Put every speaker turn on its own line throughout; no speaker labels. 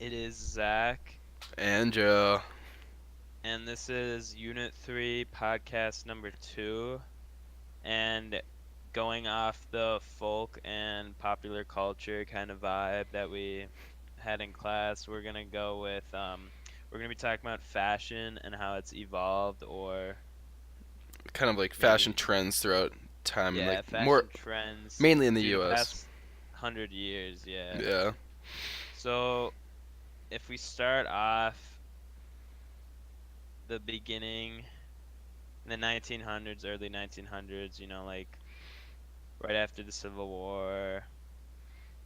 It is Zach,
And Joe.
and this is Unit 3, podcast number 2. And going off the folk and popular culture kind of vibe that we had in class, we're gonna go with we're gonna be talking about fashion and how it's evolved, or
Kind of like fashion
maybe,
trends throughout time, and
yeah,
like more
fashion trends
mainly in the
through the
U.S.
past 100 years, yeah.
Yeah.
So if we start off the beginning in the 1900s, early 1900s, like right after the Civil War,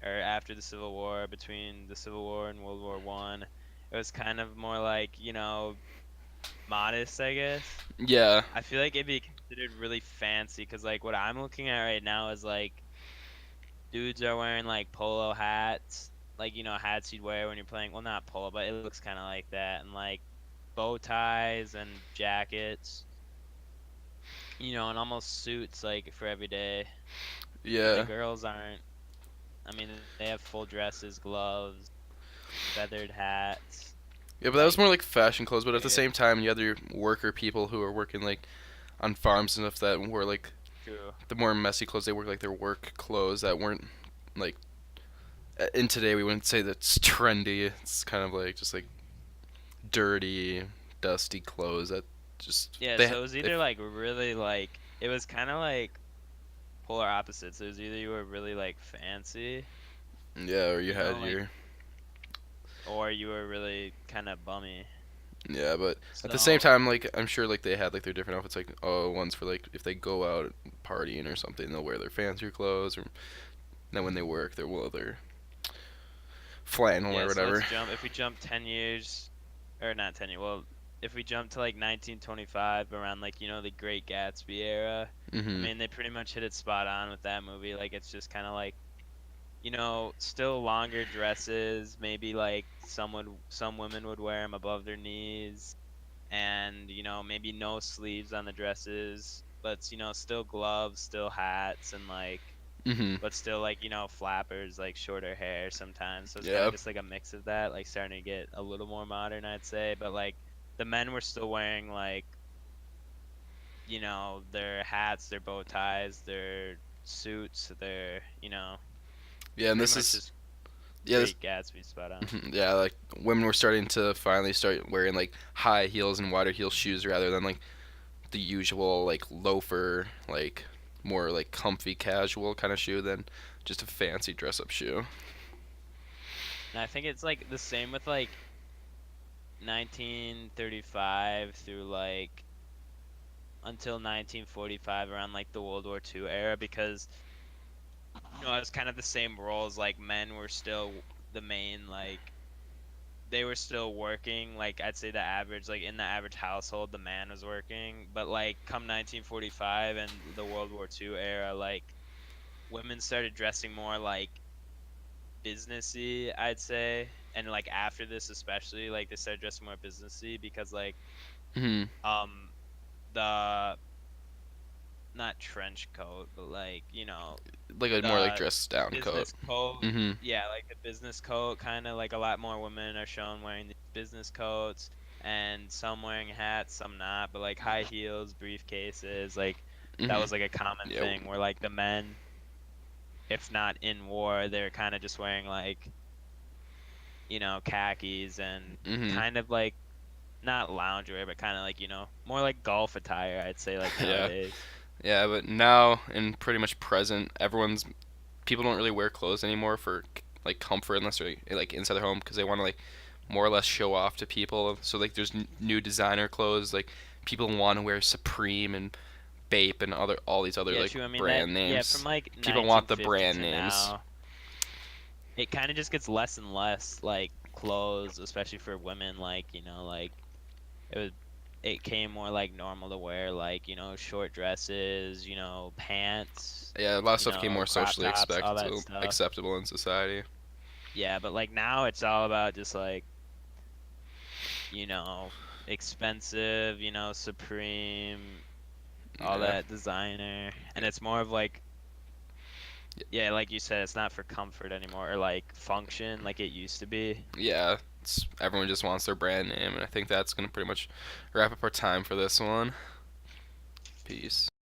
or after the Civil War, between the Civil War and World War One. It was kind of more like, modest, I guess.
Yeah.
I feel like it'd be considered really fancy because, like, what I'm looking at right now is like dudes are wearing like polo hats, like, hats you'd wear when you're playing. Well, not polo, but it looks kind of like that, and like bow ties and jackets, and almost suits like for every day. And the
Yeah.
girls aren't. I mean, they have full dresses, gloves, feathered hats.
Yeah, but that was
Like,
more like fashion clothes. But at the
yeah,
same time, you had your worker people who were working like on farms and stuff that wore like
true.
the more messy clothes. They wore like their work clothes that weren't like. In today, we wouldn't say that's trendy. It's kind of like just like dirty, dusty clothes that just
Yeah,
they
so it was
they
either like really like it was kind of like polar opposites. It was either you were really like fancy,
yeah, or you had
like,
your
or you were really kind of bummy.
yeah, but at the same
So,
time, like I'm sure like they had like their different outfits. Like ones for like if they go out partying or something, they'll wear their fancier clothes. Or then when they work, they'll wear their flannel or
yeah, so let's
whatever.
jump. If we jump 10 years, or not 10 years, well, if we jump to like 1925, around like, the Great Gatsby era, I
Mhm.
mean, they pretty much hit it spot on with that movie. Like, it's just kind of like, still longer dresses. Maybe like some women would wear them above their knees, and maybe no sleeves on the dresses, but still gloves, still hats, and like,
Mhm.
but still like flappers, like shorter hair sometimes. So it's kind of
Yeah.
just like a mix of that, like starting to get a little more modern, I'd say. But like the men were still wearing like their hats, their bow ties, their suits, their
Yeah, and
pretty
this
much
is
just
yeah, this
Great Gatsby spot on.
yeah, like women were starting to finally start wearing like high heels and wider heel shoes rather than like the usual like loafer, like more like comfy casual kind of shoe than just a fancy dress up shoe.
And I think it's like the same with like 1935 through like until 1945, around like the World War II era, because it was kind of the same roles. Like men were still the main, like they were still working. Like I'd say the average, like in the average household, the man was working. But like come 1945 and the World War II era, like women started dressing more like businessy, I'd say. And like after this especially, like they started dressing more businessy because like
Mhm.
um the not trench coat, but like,
Like a more like
the
dressed down coat.
business coat.
Mhm.
Yeah, like the business coat, kind of like a lot more women are shown wearing these business coats, and some wearing hats, some not, but like high heels, briefcases, like that
Mhm.
was like a common
Yeah.
thing where like the men, if not in war, they're kind of just wearing like, khakis and
Mhm.
kind of like not loungewear, but kind of like, more like golf attire, I'd say, like
Yeah.
nowadays.
Yeah, but now and pretty much present, everyone's people don't really wear clothes anymore for like comfort unless they're like inside their home because they want to like more or less show off to people. So like there's new designer clothes like people want to wear Supreme and Bape and other all these other
Yeah,
like
true. I mean that,
brand
yeah, from
names.
like
People want the
1950
brand
to
names.
now, it kind of just gets less and less like clothes, especially for women. Like, like it was, it came more like normal to wear like, short dresses, pants,
Yeah, a lot of stuff became more
crop
socially
tops, all that
expectable
stuff.
acceptable in society.
Yeah, but like now it's all about just like, you know, expensive, Supreme, all
Yeah.
that designer, and it's more of like Yeah, like you said, it's not for comfort anymore or like function like it used to be.
Yeah, everyone just wants their brand name, and I think that's gonna pretty much wrap up our time for this one. Peace.